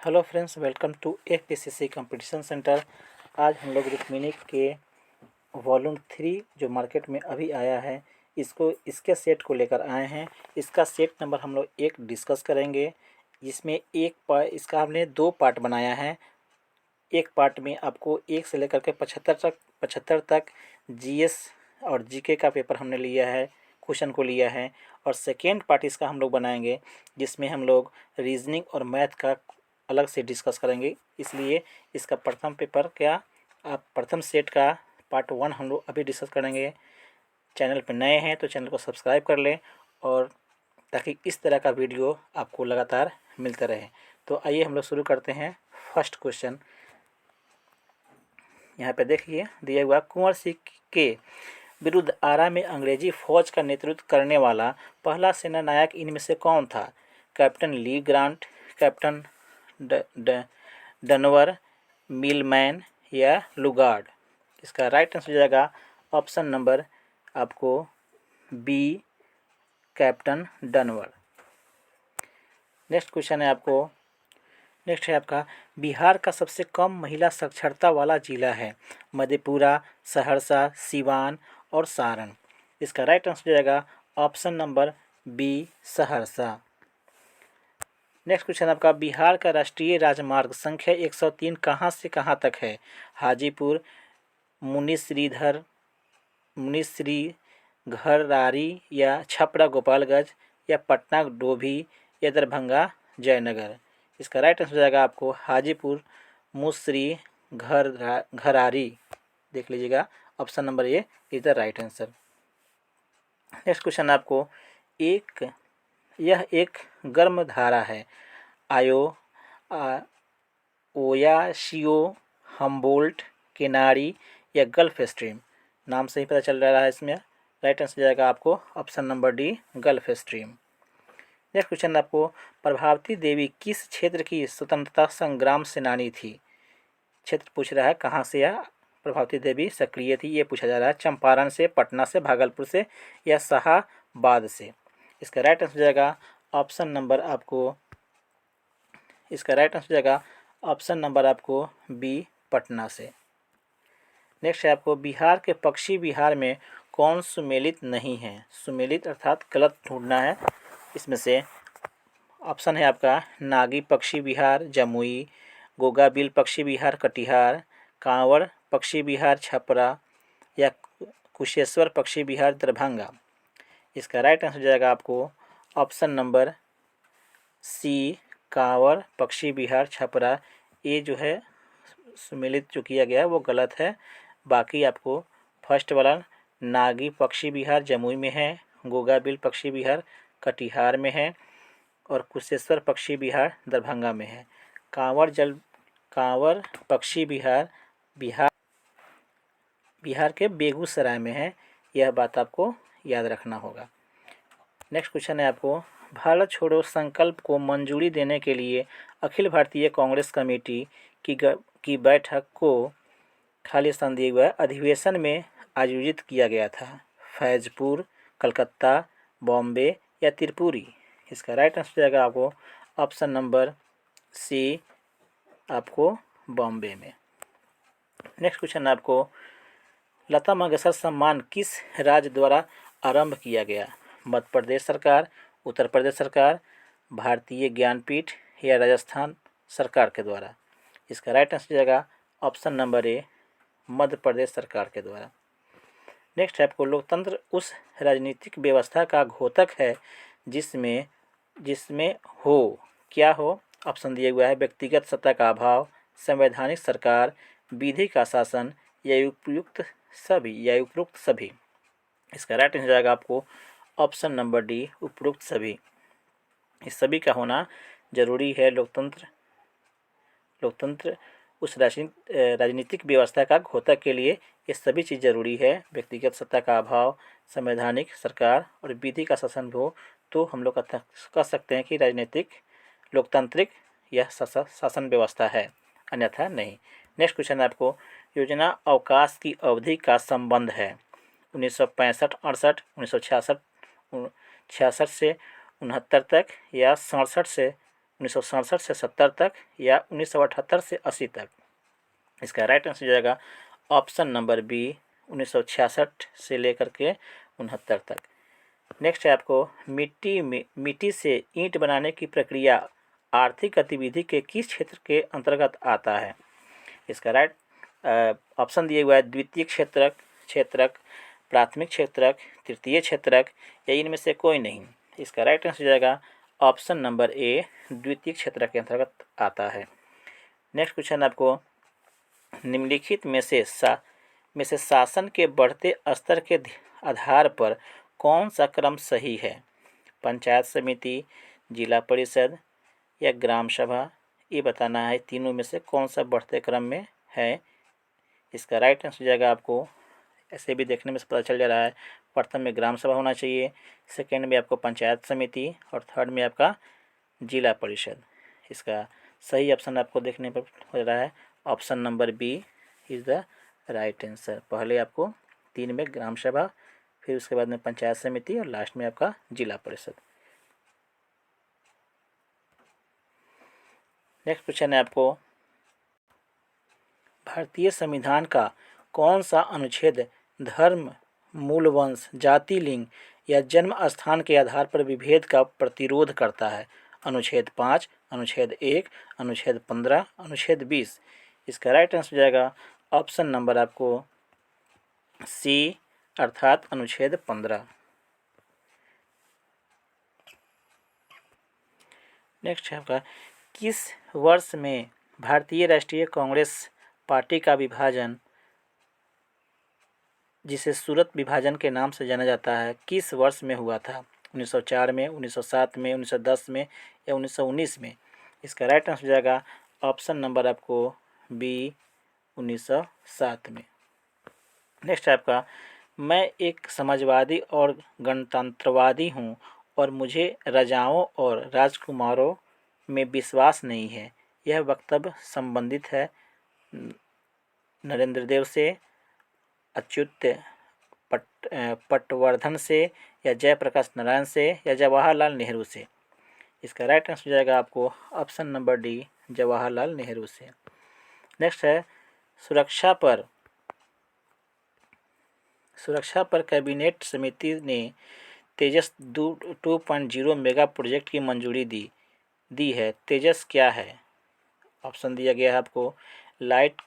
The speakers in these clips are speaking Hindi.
Hello friends, welcome to FPCC competition centre. आज हम लोग रुक्मिणी के वॉल्यूम 3 जो मार्केट में अभी आया है इसके सेट को लेकर आए हैं। इसका सेट नंबर हम लोग 1 डिस्कस करेंगे। इसमें इसका हमने 2 पार्ट बनाया है। एक पार्ट में आपको 1 से लेकर के 75 तक जीएस और जीके का पेपर हमने लिया है, क्वेश्चन को लिया है। और सेकेंड पार्ट इसका हम लोग बनाएंगे जिसमें हम लोग रीजनिंग और मैथ का अलग से डिस्कस करेंगे। इसलिए इसका प्रथम पेपर प्रथम सेट का पार्ट 1 हम लोग अभी डिस्कस करेंगे। चैनल पर नए हैं तो चैनल को सब्सक्राइब कर लें और ताकि इस तरह का वीडियो आपको लगातार मिलता रहे। तो आइए हम लोग शुरू करते हैं। फर्स्ट क्वेश्चन यहाँ पे देखिए दिया हुआ, कुंवर सिंह के विरुद्ध आरा में अंग्रेजी फौज का नेतृत्व करने वाला पहला सेना नायक इनमें से कौन था? कैप्टन ली ग्रांट, कैप्टन डनवर, मिलमैन या लुगार्ड? इसका राइट आंसर हो जाएगा ऑप्शन नंबर आपको बी, कैप्टन डनवर। नेक्स्ट है आपका बिहार का सबसे कम महिला साक्षरता वाला जिला है। मधेपुरा, सहरसा, सिवान और सारण। इसका राइट आंसर हो जाएगा option number B, Saharsa. Next question आपका बिहार का राष्ट्रीय राजमार्ग संख्या 103 कहाँ से कहाँ तक है? हाजीपुर, मुनीश्रीघरारी या छपरा गोपालगंज या पटना डोभी या दरभंगा जयनगर? इसका राइट आंसर हो जाएगा आपको हाजीपुर मुनीश्रीघरारी। देख लीजिएगा, option number A is the right answer. Next question आपको यह एक गर्म धारा है। ओयाशियो, हम्बोल्ट, केनारी या गल्फ स्ट्रीम? नाम से ही पता चल रहा है इसमें। राइट आंसर जाएगा आपको option number D, gulf stream. Next question आपको प्रभावती देवी किस क्षेत्र की स्वतंत्रता संग्राम सेनानी थी? क्षेत्र पूछ रहा है, कहाँ से यह प्रभावती देवी सक्रिय थी, ये पूछा जा रहा है। चंपारण से, पटना से, भागलपुर से या शाहाबाद से? इसका राइट आंसर जाएगा ऑप्शन नंबर आपको बी, पटना से। नेक्स्ट है आपको बिहार के पक्षी विहार में कौन सुमेलित नहीं है? सुमेलित अर्थात गलत ढूंढना है। इसमें से ऑप्शन है आपका नागी पक्षी विहार जमुई, गोगाबिल पक्षी विहार कटिहार, कांवड़ पक्षी विहार छपरा या कुशेश्वर पक्षी विहार दरभंगा? इसका राइट आंसर जाएगा आपको ऑप्शन नंबर सी, कांवड़ पक्षी विहार छपरा। ये जो है सुमेलित जो किया गया है वो गलत है। बाकी आपको फर्स्ट वाला नागी पक्षी विहार जमुई में है, गोगाबिल पक्षी विहार कटिहार में है और कुशेश्वर पक्षी विहार दरभंगा में है। कांवड़ पक्षी विहार बिहार के बेगूसराय में है। यह बात आपको याद रखना होगा। नेक्स्ट क्वेश्चन है आपको भारत छोड़ो संकल्प को मंजूरी देने के लिए अखिल भारतीय कांग्रेस कमेटी की बैठक को खाली स्थान दिए हुए अधिवेशन में आयोजित किया गया था। फैजपुर, कलकत्ता, बॉम्बे या त्रिपुरी? इसका राइट आंसर जाएगा आपको ऑप्शन नंबर सी, आपको बॉम्बे में। नेक्स्ट क्वेश्चन आपको लता मंगेशकर सम्मान किस राज्य द्वारा आरंभ किया गया? मध्य प्रदेश सरकार, उत्तर प्रदेश सरकार, भारतीय ज्ञानपीठ या राजस्थान सरकार के द्वारा? इसका राइट आंसर जाएगा ऑप्शन नंबर ए, मध्य प्रदेश सरकार के द्वारा। नेक्स्ट है आपको लोकतंत्र उस राजनीतिक व्यवस्था का घोतक है जिसमें क्या हो? ऑप्शन दिया हुआ है व्यक्तिगत सत्ता का अभाव, संवैधानिक सरकार, विधि का शासन या उपयुक्त सभी? इसका राइट आंसर जाएगा आपको ऑप्शन नंबर डी, उपयुक्त सभी। इस सभी का होना जरूरी है। लोकतंत्र उस राजनीतिक व्यवस्था का घोतक के लिए ये सभी चीज़ जरूरी है। व्यक्तिगत सत्ता का अभाव, संवैधानिक सरकार और विधि का शासन हो तो हम लोग कह सकते हैं कि राजनीतिक लोकतांत्रिक यह शासन व्यवस्था है, अन्यथा नहीं। नेक्स्ट क्वेश्चन आपको योजना अवकाश की अवधि का संबंध है 1965-68, 1966 से 69 तक या 67 से 1967 से 70 तक या 1978 से 80 तक। इसका राइट आंसर हो जाएगा ऑप्शन नंबर बी 1966 से लेकर के 69 तक। नेक्स्ट है आपको मिट्टी से ईंट बनाने की प्रक्रिया आर्थिक गतिविधि के किस क्षेत्र के अंतर्गत आता है। इसका राइट ऑप्शन दिए हुआ है द्वितीय क्षेत्रक, प्राथमिक क्षेत्रक, तृतीय क्षेत्रक या इनमें से कोई नहीं। इसका राइट आंसर हो जाएगा ऑप्शन नंबर ए द्वितीय क्षेत्रक के अंतर्गत आता है। नेक्स्ट क्वेश्चन आपको निम्नलिखित में से शासन के बढ़ते स्तर के आधार पर कौन सा क्रम सही है। पंचायत समिति, जिला परिषद या ग्राम सभा, ये बताना है तीनों में से कौन सा बढ़ते क्रम में है। इसका राइट आंसर हो जाएगा आपको ऐसे भी देखने में से पता चल जा रहा है, प्रथम में ग्राम सभा होना चाहिए, सेकेंड में आपको पंचायत समिति और थर्ड में आपका जिला परिषद। इसका सही ऑप्शन आपको देखने पर हो रहा है option number B is the right answer. पहले आपको 3 में ग्राम सभा, फिर उसके बाद में पंचायत समिति और लास्ट में आपका जिला परिषद। नेक्स्ट क्वेश्चन है आपको भारतीय संविधान का कौन सा अनुच्छेद धर्म, मूल वंश, जाति, लिंग या जन्म स्थान के आधार पर विभेद का प्रतिरोध करता है। अनुच्छेद 5, अनुच्छेद 1, अनुच्छेद 15, अनुच्छेद 20। इसका राइट आंसर हो जाएगा ऑप्शन नंबर आपको सी अर्थात अनुच्छेद 15। नेक्स्ट है आपका किस वर्ष में भारतीय राष्ट्रीय कांग्रेस पार्टी का विभाजन, जिसे सूरत विभाजन के नाम से जाना जाता है, किस वर्ष में हुआ था। 1904 में, 1907 में, 1910 में या 1919 में। इसका राइट आंसर हो जाएगा ऑप्शन नंबर आपको बी 1907 में। नेक्स्ट है आपका मैं एक समाजवादी और गणतंत्रवादी हूँ और मुझे राजाओं और राजकुमारों में विश्वास नहीं है। यह वक्तव्य संबंधित है नरेंद्र देव से, अच्युत पटवर्धन से या जयप्रकाश नारायण से या जवाहरलाल नेहरू से। इसका राइट आंसर हो जाएगा आपको option number D Jawaharlal Nehru से। नेक्स्ट है सुरक्षा पर कैबिनेट समिति ने तेजस 2.0 मेगा प्रोजेक्ट की मंजूरी दी है। तेजस क्या है। ऑप्शन दिया गया है आपको लाइट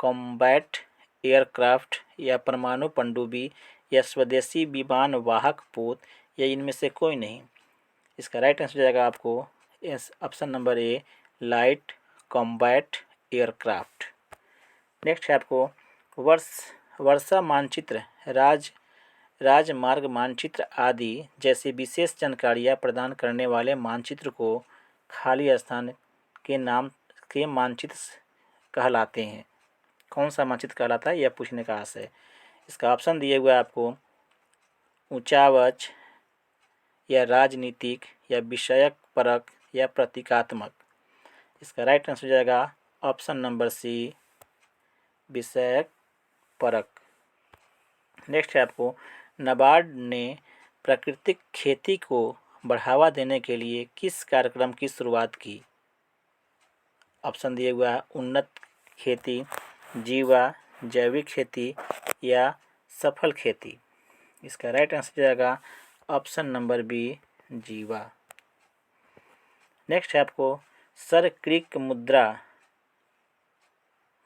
कॉम्बैट एयरक्राफ्ट या परमाणु पनडुब्बी या स्वदेशी विमान वाहक पोत या इनमें से कोई नहीं। इसका राइट आंसर हो जाएगा आपको ऑप्शन नंबर ए लाइट कॉम्बैट एयरक्राफ्ट। नेक्स्ट है आपको वर्षा मानचित्र, राजमार्ग मानचित्र आदि जैसे विशेष जानकारियाँ प्रदान करने वाले मानचित्र को खाली स्थान के नाम के मानचित्र कहलाते हैं। कौन सा मानचित्र कहलाता है यह पूछने का आशय है। इसका ऑप्शन दिए हुए आपको ऊंचावच या राजनीतिक या विषयक परक या प्रतीकात्मक। इसका राइट आंसर हो जाएगा ऑप्शन नंबर सी विषयक परक। नेक्स्ट है आपको नाबार्ड ने प्राकृतिक खेती को बढ़ावा देने के लिए किस कार्यक्रम की शुरुआत की। ऑप्शन दिए हुआ है उन्नत खेती, जीवा, जैविक खेती या सफल खेती। इसका राइट आंसर जाएगा ऑप्शन नंबर बी जीवा। नेक्स्ट है आपको सर क्रिक मुद्रा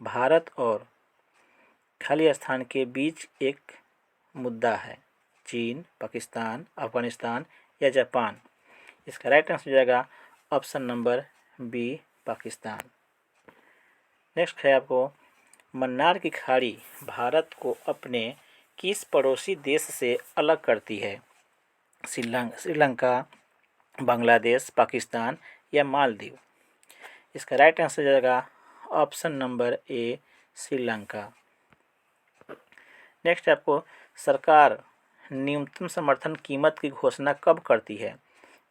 भारत और खाली स्थान के बीच एक मुद्दा है, चीन, पाकिस्तान, अफगानिस्तान या जापान। इसका राइट आंसर हो जाएगा option number B Pakistan. Next है आपको मन्नार की खाड़ी भारत को अपने किस पड़ोसी देश से अलग करती है। श्रीलंका, बांग्लादेश, पाकिस्तान या मालदीव। इसका राइट आंसर हो जाएगा ऑप्शन नंबर ए श्रीलंका। नेक्स्ट आपको सरकार न्यूनतम समर्थन कीमत की घोषणा कब करती है।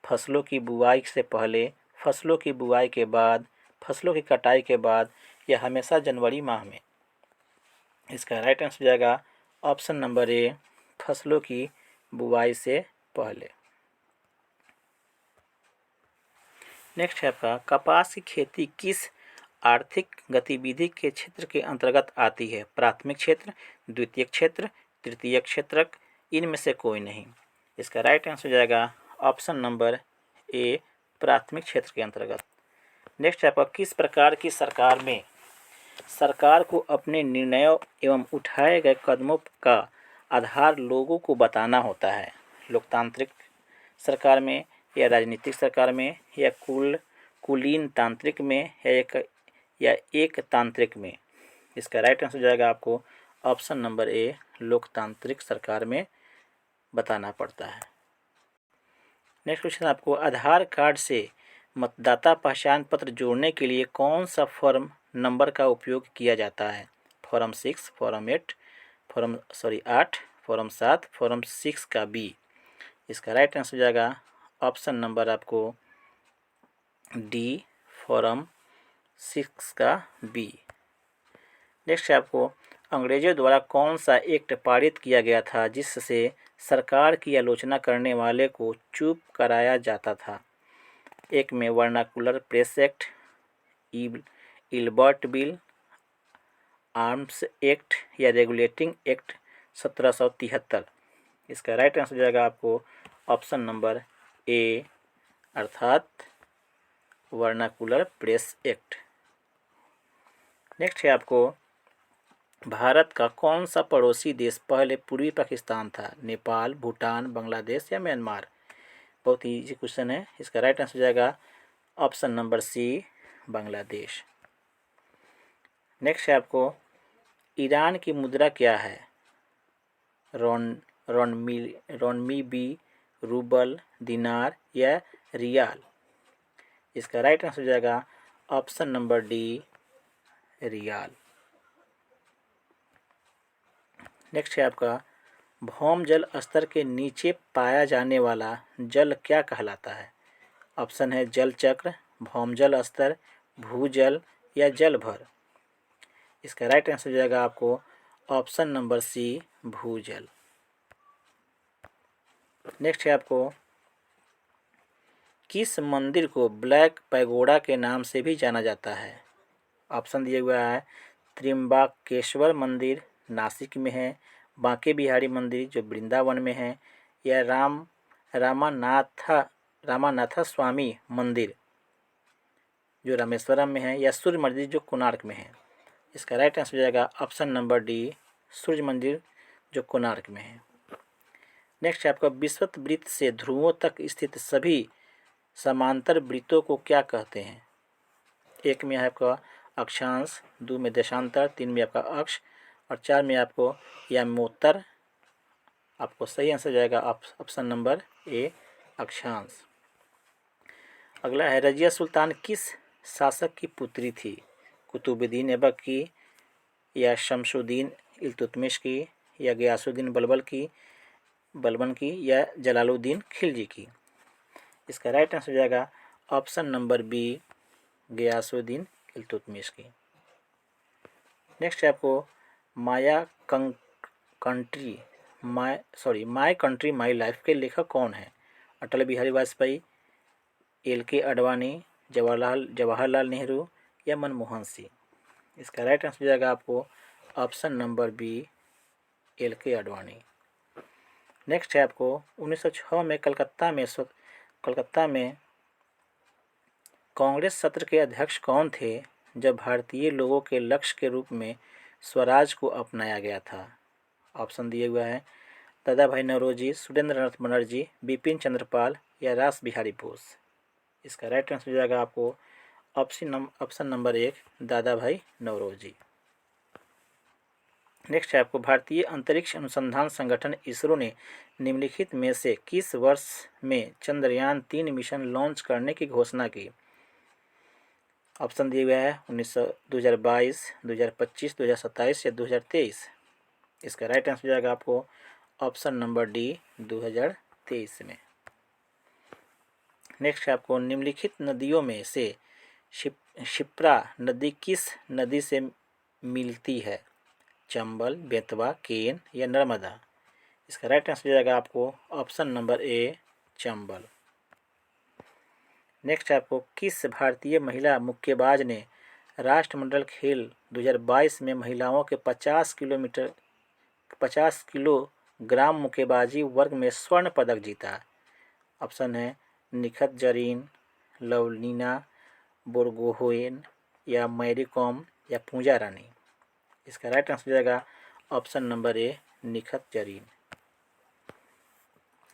फसलों की बुआई से पहले, फसलों की बुआई के बाद, फसलों की कटाई के बाद या हमेशा जनवरी माह में। इसका राइट आंसर हो जाएगा ऑप्शन नंबर ए फसलों की बुआई से पहले। नेक्स्ट है आपका कपास की खेती किस आर्थिक गतिविधि के क्षेत्र के अंतर्गत आती है? प्राथमिक क्षेत्र, द्वितीयक क्षेत्र, तृतीयक क्षेत्रक, इनमें से कोई नहीं। इसका राइट आंसर हो जाएगा ऑप्शन नंबर ए, प्राथमिक क्षेत्र के अंतर्गत। नेक्स्ट है आपका किस प्रकार की सरकार में सरकार को अपने निर्णयों एवं उठाए गए कदमों का आधार लोगों को बताना होता है? लोकतांत्रिक सरकार में, या राजनीतिक सरकार में, या कुलीन तांत्रिक में, या एक तांत्रिक में? इसका राइट आंसर हो जाएगा आपको ऑप्शन नंबर ए, लोकतांत्रिक सरकार में बताना पड़ता है। नेक्स्ट क्वेश्चन आपको आधार कार्ड से मतदाता पहचान पत्र जोड़ने के लिए कौन सा फॉर्म नंबर का उपयोग किया जाता है? फॉर्म 6, फॉर्म 8, आठ, फॉर्म 7, फॉर्म 6 का बी। इसका राइट आंसर हो जाएगा ऑप्शन नंबर आपको डी, फॉर्म 6 का बी। नेक्स्ट है आपको अंग्रेजों द्वारा कौन सा एक्ट पारित किया गया था जिससे सरकार की आलोचना करने वाले को चुप कराया जाता था? एक में vernacular press act, Ilbert bill, arms act, या रेगुलेटिंग एक्ट 1773। इसका राइट आंसर हो जाएगा आपको ऑप्शन नंबर ए, अर्थात वर्नाकुलर प्रेस एक्ट। नेक्स्ट है आपको भारत का कौन सा पड़ोसी देश पहले पूर्वी पाकिस्तान था? नेपाल, भूटान, बांग्लादेश, या म्यांमार? बहुत ही इजी क्वेश्चन है। इसका राइट आंसर हो जाएगा option number C, Bangladesh. Next है आपको ईरान की मुद्रा क्या है? रोनमी, रूबल, दिनार, या रियाल? इसका राइट आंसर हो जाएगा option number D, riyal. Next है आपका भौम जल स्तर के नीचे पाया जाने वाला जल क्या कहलाता है? ऑप्शन है जल चक्र, भौम जल स्तर, भूजल, या जल भर? इसका राइट आंसर हो जाएगा आपको ऑप्शन नंबर सी, भूजल। नेक्स्ट है आपको किस मंदिर को ब्लैक पैगोडा के नाम से भी जाना जाता है? ऑप्शन दिया हुआ है त्रिम्बाकेश्वर मंदिर नासिक में है, बांके बिहारी मंदिर जो वृंदावन में है, या रामानाथा स्वामी मंदिर जो रामेश्वरम में है, या सूर्य मंदिर जो कोणार्क में है? इसका राइट आंसर हो जाएगा ऑप्शन नंबर डी, सूर्य मंदिर जो कोणार्क में है। नेक्स्ट है आपका विषुवत वृत्त से ध्रुवों तक स्थित सभी समांतर वृत्तों को क्या कहते हैं? एक में है आपका अक्षांश, दो में देशांतर, तीन में आपका अक्ष, और चार में आपको यामोत्तर। आपको सही आंसर जाएगा ऑप्शन नंबर ए, अक्षांश। अगला है रजिया सुल्तान किस शासक की पुत्री थी? कुतुबुद्दीन ऐबक की, या शमसुद्दीन इल्तुतमिश की, या गयासुद्दीन बलबन की, या जलालुद्दीन खिलजी की? इसका राइट आंसर हो जाएगा option number B, Ghiyasuddin Iltutmish की। नेक्स्ट है आपको माय कंट्री माय लाइफ के लेखक कौन है? अटल बिहारी वाजपेयी, एल.के. आडवाणी, जवाहरलाल नेहरू, या मनमोहन सिंह? इसका राइट आंसर हो जाएगा आपको option number B, L K. Advani. Next है आपको 1906 में कलकत्ता में कांग्रेस सत्र के अध्यक्ष कौन थे जब भारतीय लोगों के लक्ष्य के रूप में स्वराज को अपनाया गया था? ऑप्शन दिए हुआ है दादा भाई नौरोजी, सुरेंद्र नाथ बनर्जी, बिपिन चंद्र पाल, या रास बिहारी बोस? इसका राइट आंसर हो जाएगा आपको ऑप्शन नंबर एक, दादा भाई नौरोजी। नेक्स्ट है आपको भारतीय अंतरिक्ष अनुसंधान संगठन इसरो ने निम्नलिखित में से किस वर्ष में चंद्रयान 3 मिशन लॉन्च करने की घोषणा की? ऑप्शन दिए हुए हैं 2022, 2025, 2027, या 2023? इसका राइट आंसर हो जाएगा आपको ऑप्शन नंबर डी, 2023 में। नेक्स्ट है आपको निम्नलिखित नदियों में से क्षिप्रा नदी किस नदी से मिलती है? चंबल, बेतवा, केन, या नर्मदा? इसका राइट आंसर हो जाएगा आपको ऑप्शन नंबर ए, चंबल। नेक्स्ट आपको किस भारतीय महिला मुक्केबाज ने राष्ट्रमंडल खेल 2022 में महिलाओं के 50 किलोग्राम मुक्केबाजी वर्ग में स्वर्ण पदक जीता? ऑप्शन है निखत जरीन, लवलीना बोरगोहेन या मैरी कॉम या पूजा रानी। इसका राइट आंसर हो जाएगा ऑप्शन नंबर ए निखत जरीन।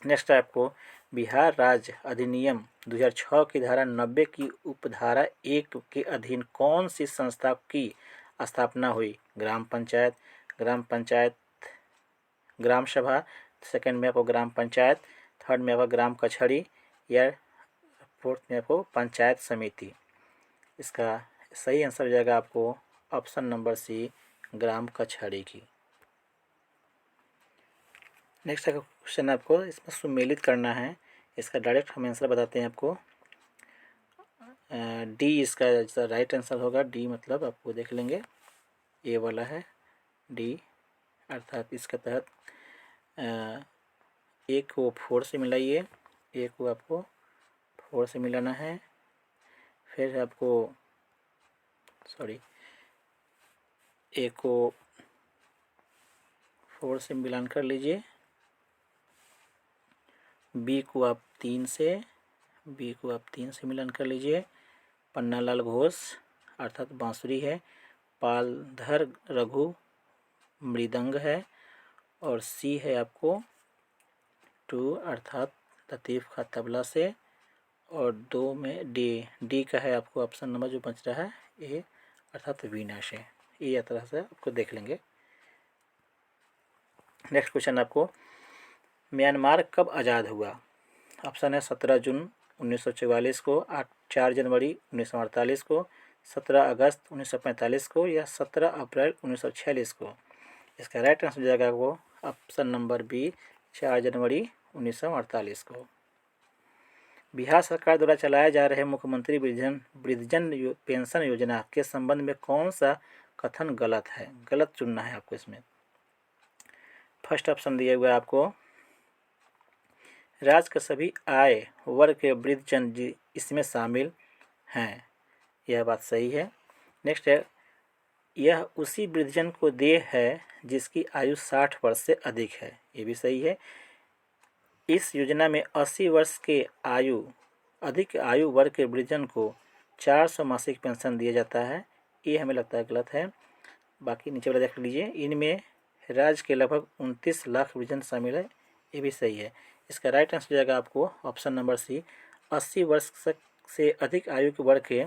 नेक्स्ट है आपको बिहार राज्य अधिनियम 2006 की धारा 90 की उपधारा 1 के अधीन कौन सी संस्था की स्थापना हुई? ग्राम पंचायत, ग्राम सभा, सेकंड में आपको ग्राम पंचायत, थर्ड में आपको ग्राम कचहरी या फोर्थ में आपको पंचायत समिति। इसका सही आंसर हो जाएगा आपको ऑप्शन नंबर सी ग्राम कचहरी की। नेक्स्ट क्वेश्चन आपको इसमें सुमेलित करना है। इसका डायरेक्ट हम आंसर बताते हैं आपको। डी इसका राइट आंसर होगा। डी मतलब आपको देख लेंगे ए वाला है डी, अर्थात इसके तहत एक को 4 से मिलाइए, एक को आपको 4 से मिलाना है, फिर आपको एक को 4 से मिलान कर लीजिए, बी को आप 3 से मिलान कर लीजिए, पन्नालाल घोष अर्थात बांसुरी है, पालधर रघु मृदंग है, और सी है आपको 2 अर्थात लतीफ़ खां तबला से, और 2 में डी का है आपको ऑप्शन नंबर जो बच रहा है ए अर्थात वीणा से। ये तरह से आपको देख लेंगे। नेक्स्ट क्वेश्चन आपको म्यांमार कब आज़ाद हुआ? ऑप्शन है 17 जून 1944 को, 4 जनवरी 1948 को, 17 अगस्त 1945 को या 17 अप्रैल 1946 को। इसका राइट आंसर हो जाएगा वो ऑप्शन नंबर बी 4 जनवरी 1948 को। बिहार सरकार द्वारा चलाए जा रहे मुख्यमंत्री वृद्धजन पेंशन योजना के संबंध में कौन सा कथन गलत है? गलत चुनना है आपको इसमें। फर्स्ट ऑप्शन दिया हुआ है आपको राज्य के सभी आय वर्ग के वृद्धजन इसमें शामिल हैं, यह बात सही है। नेक्स्ट है यह उसी वृद्धजन को देय है जिसकी आयु 60 वर्ष से अधिक है, ये भी सही है। इस योजना में 80 वर्ष के अधिक आयु वर्ग के वृद्धजन को 400 मासिक पेंशन दिया जाता है, ये हमें लगता है गलत है। बाकी नीचे वाला देख लीजिए, इनमें राज्य के लगभग 29 लाख वृद्धजन शामिल है, ये भी सही है। इसका राइट आंसर हो जाएगा आपको ऑप्शन नंबर सी 80 वर्ष से अधिक आयु के वर्ग के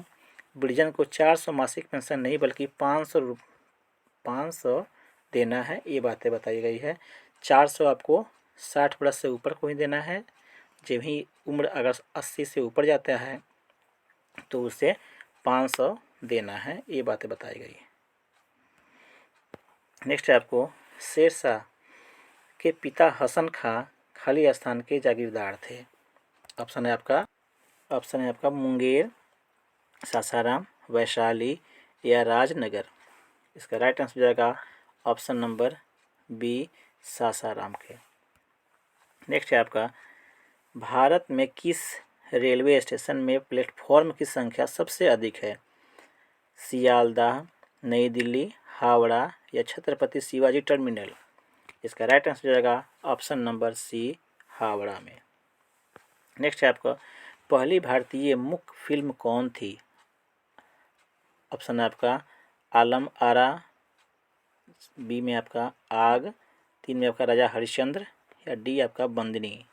वृद्धजन को 400 मासिक पेंशन नहीं बल्कि 500 देना है, ये बातें बताई गई है। 400 आपको 60 वर्ष से ऊपर को ही देना है, जब ही उम्र अगर 80 से ऊपर जाता है तो उसे 500 देना है, ये बातें बताई गई है। नेक्स्ट है आपको शेरशाह के पिता हसन खां खाली स्थान के जागीरदार थे। ऑप्शन है आपका मुंगेर, सासाराम, वैशाली या राजनगर। इसका राइट आंसर हो जाएगा ऑप्शन नंबर बी सासाराम के। नेक्स्ट है आपका भारत में किस रेलवे स्टेशन में प्लेटफॉर्म की संख्या सबसे अधिक है? सियालदाह, नई दिल्ली, हावड़ा या छत्रपति शिवाजी टर्मिनल। इसका राइट आंसर हो जाएगा ऑप्शन नंबर सी हावड़ा में। नेक्स्ट है आपका पहली भारतीय मुख्य फिल्म कौन थी? ऑप्शन है आपका आलम आरा, बी में आपका आग, 3 में आपका राजा हरिश्चंद्र या डी आपका बंदनी।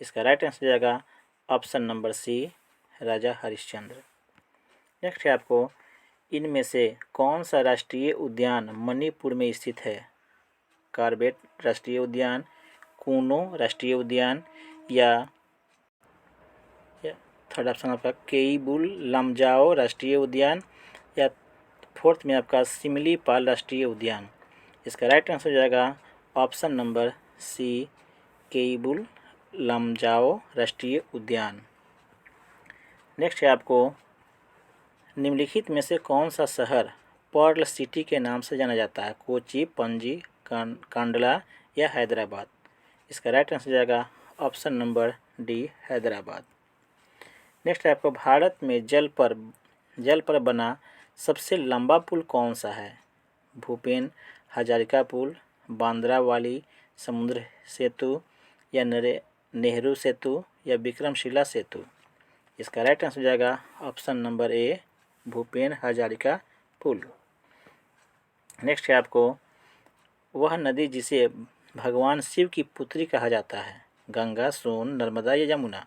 इसका राइट आंसर हो जाएगा ऑप्शन नंबर सी राजा हरिश्चंद्र। नेक्स्ट है आपको इनमें से कौन सा राष्ट्रीय उद्यान मणिपुर में स्थित है? कार्बेट राष्ट्रीय उद्यान, कूनो राष्ट्रीय उद्यान या थर्ड ऑप्शन आपका केईबुल लमजाओ राष्ट्रीय उद्यान या फोर्थ में आपका सिमलीपाल राष्ट्रीय उद्यान। इसका राइट आंसर हो जाएगा ऑप्शन नंबर सी केईबुल लमजाओ राष्ट्रीय उद्यान। नेक्स्ट है आपको निम्नलिखित में से कौन सा शहर पर्ल सिटी के नाम से जाना जाता है? कोची, पणजी, कांडला या हैदराबाद। इसका राइट आंसर हो जाएगा option number D Hyderabad. Next है आपको भारत में जल पर बना सबसे लंबा पुल कौन सा है? भूपेन हजारिका पुल, बांद्रावाली समुद्र सेतु या नेहरू सेतु या विक्रमशिला सेतु? इसका राइट आंसर हो जाएगा option number A, Bhupen Hazarika पुल। नेक्स्ट है आपको वह नदी जिसे भगवान शिव की पुत्री कहा जाता है? गंगा, सोन, नर्मदा या यमुना?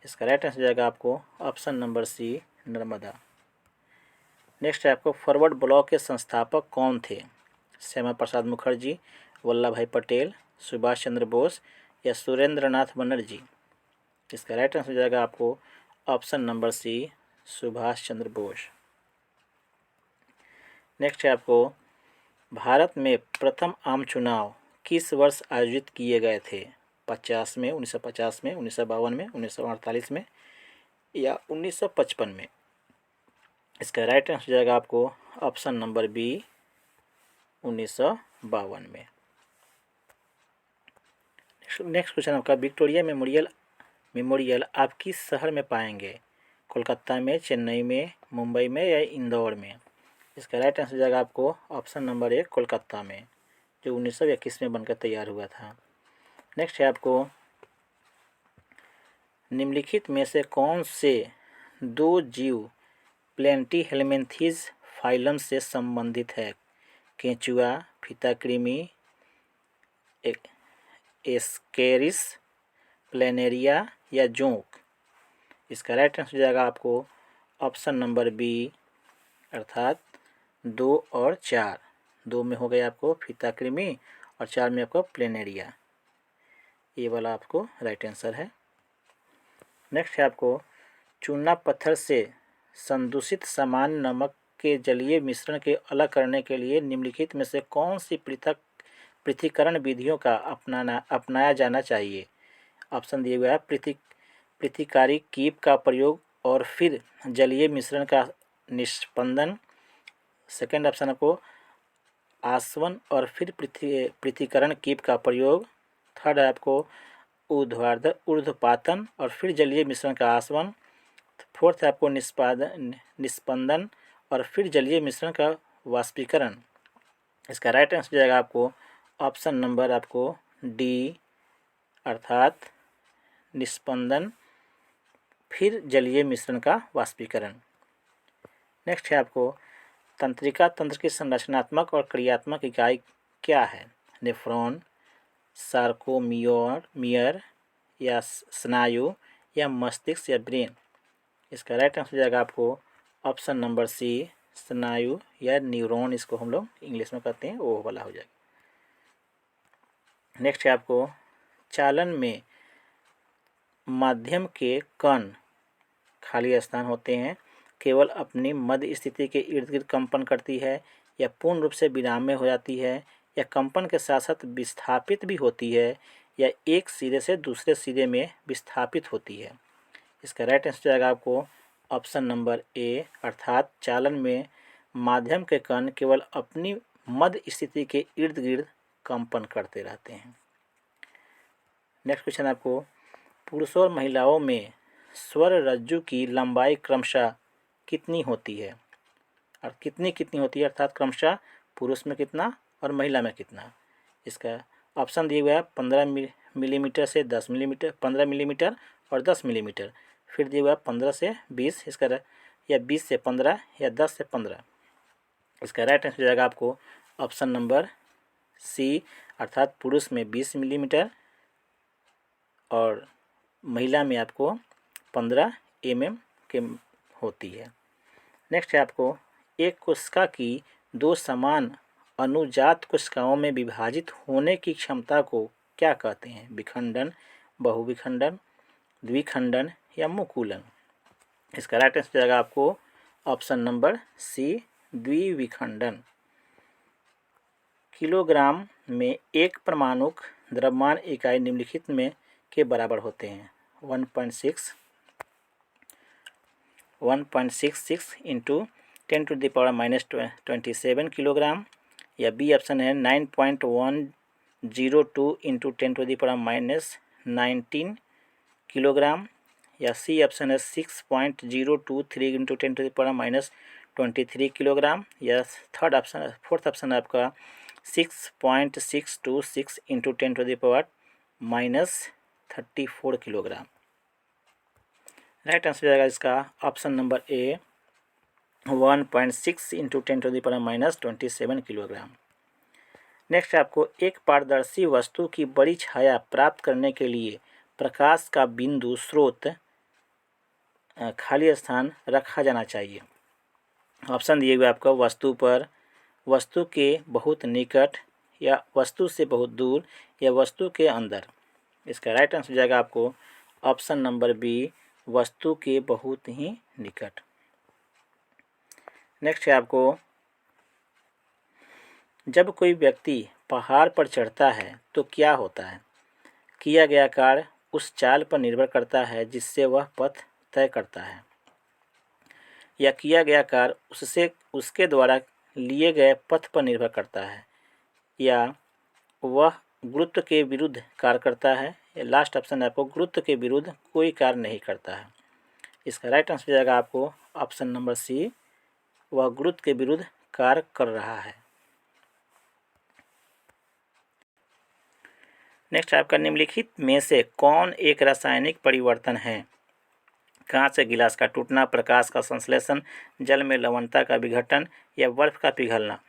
इसका राइट आंसर हो जाएगा आपको option number C, Narmada. Next है आपको फॉरवर्ड ब्लॉक के संस्थापक कौन थे? श्यामा प्रसाद मुखर्जी, वल्लभ भाई पटेल, सुभाष चंद्र बोस या सुरेंद्रनाथ बनर्जी? इसका राइट आंसर हो जाएगा आपको ऑप्शन नंबर सी, सुभाष चंद्र बोस। नेक्स्ट है आपको भारत में प्रथम आम चुनाव किस वर्ष आयोजित किए गए थे? 50 में, 1950 में, 1952 में, 1948 में या 1955 में? इसका राइट आंसर हो जाएगा आपको ऑप्शन नंबर बी, 1952 में। नेक्स्ट क्वेश्चन आपका विक्टोरिया मेमोरियल आप किस शहर में पाएंगे? कोलकाता में, चेन्नई में, मुंबई में या इंदौर में? इसका राइट आंसर हो जाएगा आपको ऑप्शन नंबर ए, कोलकाता में, जो 1921 में बनकर तैयार हुआ था। नेक्स्ट है आपको निम्नलिखित में से कौन से दो जीव प्लेंटीहेल्मिन्थीज फाइलम से संबंधित है? केंचुआ, फीताकृमि, एस्केरिस, प्लेनेरिया या जोंक? इसका राइट आंसर हो जाएगा आपको ऑप्शन नंबर बी, अर्थात 2 और 4। 2 में हो गया आपको फीताकृमि और 4 में आपको प्लेनेरिया। ये वाला आपको राइट आंसर है। नेक्स्ट है आपको चूना पत्थर से संदूषित सामान्य नमक के जलीय मिश्रण के अलग करने के लिए निम्नलिखित में से कौन सी पृथक्करण विधियों का अपनाया जाना चाहिए? ऑप्शन दिए हुए हैं पृथक्कारी कीप का प्रयोग और फिर जलीय मिश्रण का निष्पंदन। सेकेंड ऑप्शन आपको आसवन और फिर पृथक्करण कीप का प्रयोग। थर्ड है आपको ऊर्ध्वपातन और फिर जलीय मिश्रण का आसवन। फोर्थ है आपको निष्पंदन और फिर जलीय मिश्रण का वाष्पीकरण। इसका राइट आंसर हो जाएगा आपको ऑप्शन नंबर आपको डी, अर्थात निष्पंदन फिर जलीय मिश्रण का वाष्पीकरण। नेक्स्ट है आपको तंत्रिका तंत्र की संरचनात्मक और क्रियात्मक इकाई क्या है? नेफ्रॉन, सार्कोमियर या स्नायु या मस्तिष्क या ब्रेन? इसका राइट आंसर हो जाएगा आपको ऑप्शन नंबर सी, स्नायु या न्यूरॉन, इसको हम लोग इंग्लिश में कहते हैं, वो वाला हो जाएगा। नेक्स्ट है आपको चालन में माध्यम के कण खाली स्थान होते हैं केवल अपनी मध्य स्थिति के इर्द गिर्द कंपन करती है या पूर्ण रूप से विराम में हो जाती है या कंपन के साथ साथ विस्थापित भी होती है या एक सिरे से दूसरे सिरे में विस्थापित होती है? इसका राइट आंसर जाएगा आपको ऑप्शन नंबर ए, अर्थात चालन में माध्यम के कण केवल अपनी मध्य स्थिति के इर्द गिर्द कंपन करते रहते हैं। नेक्स्ट क्वेश्चन आपको पुरुषों और महिलाओं में स्वर रज्जु की लंबाई क्रमशः कितनी होती है? और कितनी होती है, अर्थात क्रमशः पुरुष में कितना और महिला में कितना? इसका ऑप्शन दिए हुए है 15 मिलीमीटर से 10 मिलीमीटर, 15 मिलीमीटर और 10 मिलीमीटर। फिर दिए हुआ है 15 से 20, इसका या 20 से 15 या 10 से 15। इसका राइट आंसर जाएगा आपको ऑप्शन नंबर सी, अर्थात पुरुष में 20 मिलीमीटर और महिला में आपको 15 mm के होती है। नेक्स्ट है आपको एक कोशिका की दो समान अनुजात कोशिकाओं में विभाजित होने की क्षमता को क्या कहते हैं? विखंडन, बहुविखंडन, द्विखंडन या मुकुलन? इसका राइट आंसर जाएगा आपको ऑप्शन नंबर सी, द्विविखंडन। किलोग्राम में एक परमाणुक द्रव्यमान इकाई निम्नलिखित में के बराबर होते हैं? 1.66 इंटू 10⁻⁻27 किलोग्राम या बी ऑप्शन है 9.102 इंटू 10⁻⁻19 किलोग्राम या सी ऑप्शन है 6.023 इंटू 10⁻⁻23 किलोग्राम, या फोर्थ ऑप्शन है आपका 6.626 इंटू 10⁻⁻34 किलोग्राम। राइट आंसर जाएगा इसका ऑप्शन नंबर ए 1.6 इंटू 10⁻⁻27 किलोग्राम। नेक्स्ट आपको एक पारदर्शी वस्तु की बड़ी छाया प्राप्त करने के लिए प्रकाश का बिंदु स्रोत खाली स्थान रखा जाना चाहिए। ऑप्शन दिए हुए आपको वस्तु पर, वस्तु के बहुत निकट, या वस्तु से बहुत दूर, या वस्तु के अंदर। इसका राइट आंसर जाएगा आपको ऑप्शन नंबर बी वस्तु के बहुत ही निकट। नेक्स्ट है आपको जब कोई व्यक्ति पहाड़ पर चढ़ता है तो क्या होता है? किया गया कार्य उस चाल पर निर्भर करता है जिससे वह पथ तय करता है, या किया गया कार्य उसके द्वारा लिए गए पथ पर निर्भर करता है, या वह गुरुत्व के विरुद्ध कार्य करता है, या लास्ट ऑप्शन है आपको गुरुत्व के विरुद्ध कोई कार्य नहीं करता है। इसका राइट आंसर जाएगा आपको ऑप्शन नंबर सी वह गुरुत्व के विरुद्ध कार्य कर रहा है। नेक्स्ट आपका निम्नलिखित में से कौन एक रासायनिक परिवर्तन है? कांच के गिलास का टूटना, प्रकाश का संश्लेषण, जल में लवणता का विघटन, या बर्फ का पिघलना।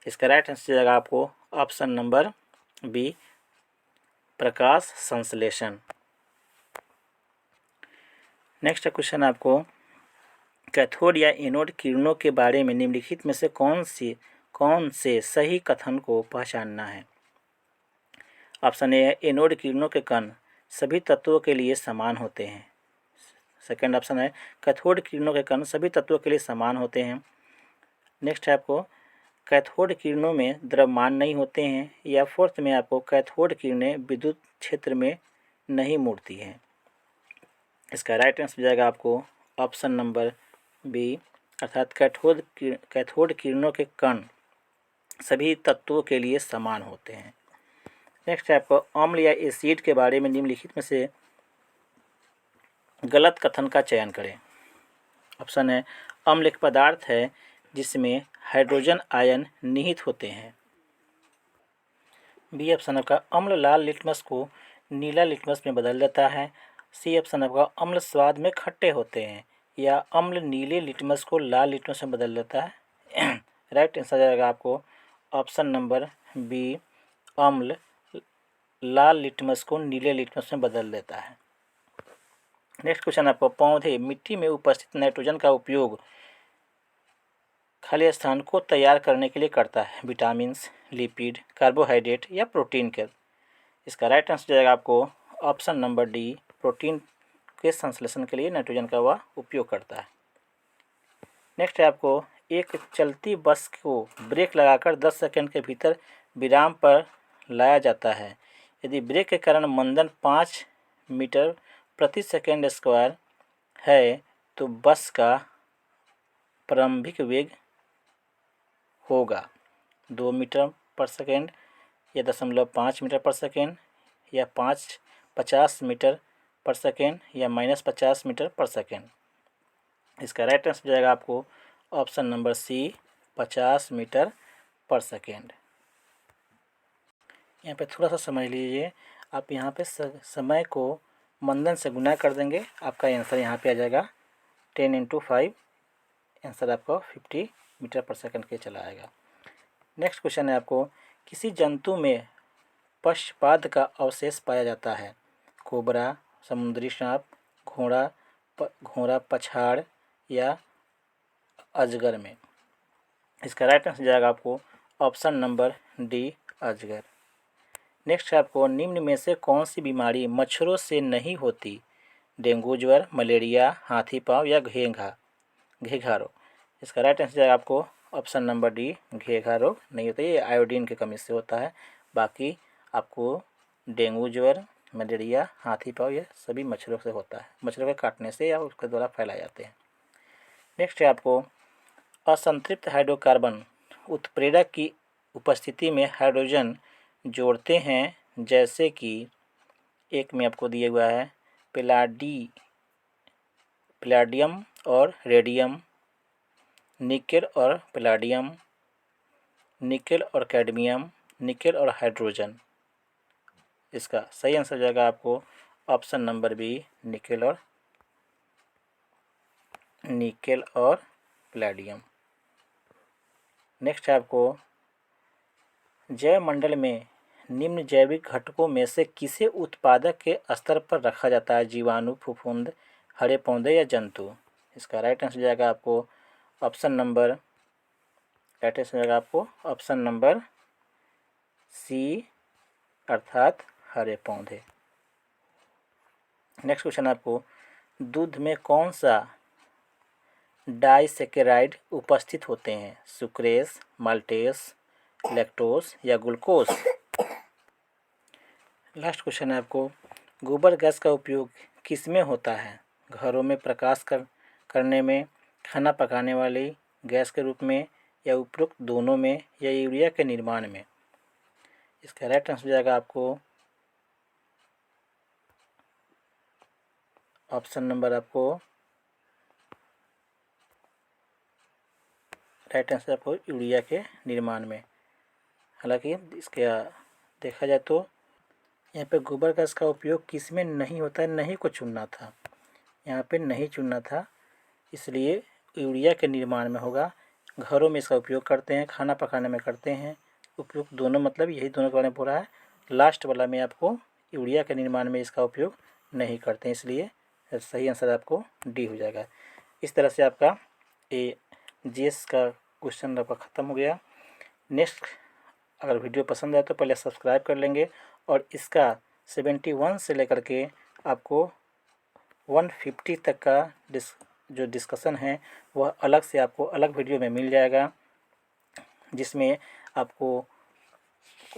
इसका राइट आंसर जाएगा आपको ऑप्शन नंबर बी प्रकाश संश्लेषण। नेक्स्ट क्वेश्चन आपको कैथोड या एनोड किरणों के बारे में निम्नलिखित में से कौन से सही कथन को पहचानना है? ऑप्शन ए है एनोड किरणों के कण सभी तत्वों के लिए समान होते हैं। सेकंड ऑप्शन है कैथोड किरणों के कण सभी तत्वों के लिए समान होते हैं। नेक्स्ट है आपको कैथोड किरणों में द्रव्यमान नहीं होते हैं, या फोर्थ में आपको कैथोड किरणें विद्युत क्षेत्र में नहीं मुड़ती हैं। इसका राइट आंसर जाएगा आपको ऑप्शन नंबर बी अर्थात कैथोड किरणों के कण सभी तत्वों के लिए समान होते हैं। नेक्स्ट है आपको अम्ल या एसिड के बारे में निम्नलिखित में से गलत कथन का चयन करें। ऑप्शन है अम्ल एक पदार्थ है जिसमें हाइड्रोजन आयन निहित होते हैं। बी ऑप्शन आपका अम्ल लाल लिटमस को नीला लिटमस में बदल देता है। सी ऑप्शन आपका अम्ल स्वाद में खट्टे होते हैं, या अम्ल नीले लिटमस को लाल लिटमस में बदल देता है। राइट आंसर जाएगा आपको ऑप्शन नंबर बी अम्ल लाल लिटमस को नीले लिटमस में बदल देता है। नेक्स्ट क्वेश्चन आपको पौधे मिट्टी में उपस्थित नाइट्रोजन का उपयोग खाली स्थान को तैयार करने के लिए करता है, विटामिन्स, लिपिड, कार्बोहाइड्रेट, या प्रोटीन के। इसका राइट आंसर जाएगा आपको ऑप्शन नंबर डी प्रोटीन के संश्लेषण के लिए नाइट्रोजन का वह उपयोग करता है। नेक्स्ट है आपको एक चलती बस को ब्रेक लगाकर 10 सेकंड के भीतर विराम पर लाया जाता है। यदि ब्रेक के कारण मंदन 5 मीटर प्रति सेकंड स्क्वायर है तो बस का प्रारंभिक वेग होगा 2 मीटर पर सेकंड, या 0.5 मीटर पर सेकंड, या 50 मीटर पर सेकंड, या -50 मीटर पर सेकंड। इसका राइट आंसर जाएगा आपको ऑप्शन नंबर सी 50 मीटर पर सेकंड। यहाँ पे थोड़ा सा समझ लीजिए, आप यहाँ पे समय को मंदन से गुना कर देंगे, आपका आंसर यहाँ पे आ जाएगा 10 × 5, आंसर आपको 50 मीटर पर सेकंड के चला आएगा। नेक्स्ट क्वेश्चन है आपको किसी जंतु में पक्षपाद का अवशेष पाया जाता है? कोबरा, समुद्री सांप, घोड़ा पछाड़, या अजगर में। इसका राइट आंसर जाएगा आपको ऑप्शन नंबर डी अजगर। नेक्स्ट है आपको निम्न में से कौन सी बीमारी मच्छरों से नहीं होती? डेंगू ज्वर, मलेरिया, हाथी पाँव, या घेघा रोग। इसका राइट आंसर जाएगा आपको ऑप्शन नंबर डी घेघा रोग नहीं होता, ये आयोडीन की कमी से होता है। बाकी आपको डेंगू ज्वर, मलेरिया, हाथी पाँव ये सभी मच्छरों से होता है, मच्छरों के काटने से या उसके द्वारा फैलाए जाते हैं। नेक्स्ट है आपको असंतृप्त हाइड्रोकार्बन उत्प्रेरक की उपस्थिति में हाइड्रोजन जोड़ते हैं, जैसे कि एक में आपको दिया हुआ है पैलाडियम पैलेडियम और रेडियम, निकेल और पैलेडियम, निकेल और कैडमियम, निकेल और हाइड्रोजन। इसका सही आंसर हो जाएगा आपको ऑप्शन नंबर बी, निकेल और पैलेडियम। नेक्स्ट है आपको जैव मंडल में निम्न जैविक घटकों में से किसे उत्पादक के स्तर पर रखा जाता है? जीवाणु, फफूंद, हरे पौधे या जंतु? इसका राइट आंसर हो जाएगा आपको ऑप्शन नंबर सी अर्थात हरे पौधे। नेक्स्ट क्वेश्चन आपको दूध में कौन सा डाइसेकेराइड उपस्थित होते हैं? सुक्रेस, माल्टेस, लैक्टोस या ग्लूकोज? लास्ट क्वेश्चन है आपको गोबर गैस का उपयोग किस में होता है? घरों में प्रकाश करने में, खाना पकाने वाली गैस के रूप में या उपरोक्त दोनों में या यूरिया के निर्माण में? इसका राइट आंसर हो जाएगा आपको ऑप्शन नंबर राइट आंसर आपको यूरिया के निर्माण में। हालांकि इसका देखा जाए तो यहाँ पे गोबर गैस का उपयोग किस में नहीं होता है, नहीं को चुनना था, यहाँ पे नहीं चुनना था, इसलिए यूरिया के निर्माण में होगा। घरों में इसका उपयोग करते हैं, खाना पकाने में करते हैं, उपयुक्त दोनों मतलब यही दोनों के बारे में पूरा है। लास्ट वाला में आपको यूरिया के निर्माण में इसका उपयोग नहीं करते हैं, इसलिए सही आंसर आपको डी हो जाएगा। इस तरह से आपका जीएस का क्वेश्चन आपका ख़त्म हो गया। नेक्स्ट अगर वीडियो पसंद आए तो पहले सब्सक्राइब कर लेंगे और इसका 71 से लेकर के आपको 150 तक का जो डिस्कशन है वह अलग से आपको अलग वीडियो में मिल जाएगा, जिसमें आपको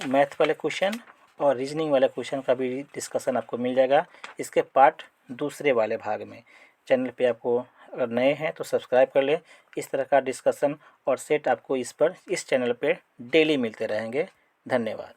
मैथ वाले क्वेश्चन और रीजनिंग वाले क्वेश्चन का भी डिस्कशन आपको मिल जाएगा इसके पार्ट दूसरे वाले भाग में। चैनल पे आपको अगर नए हैं तो सब्सक्राइब कर ले। इस तरह का डिस्कशन और सेट आपको इस चैनल पे डेली मिलते रहेंगे। धन्यवाद।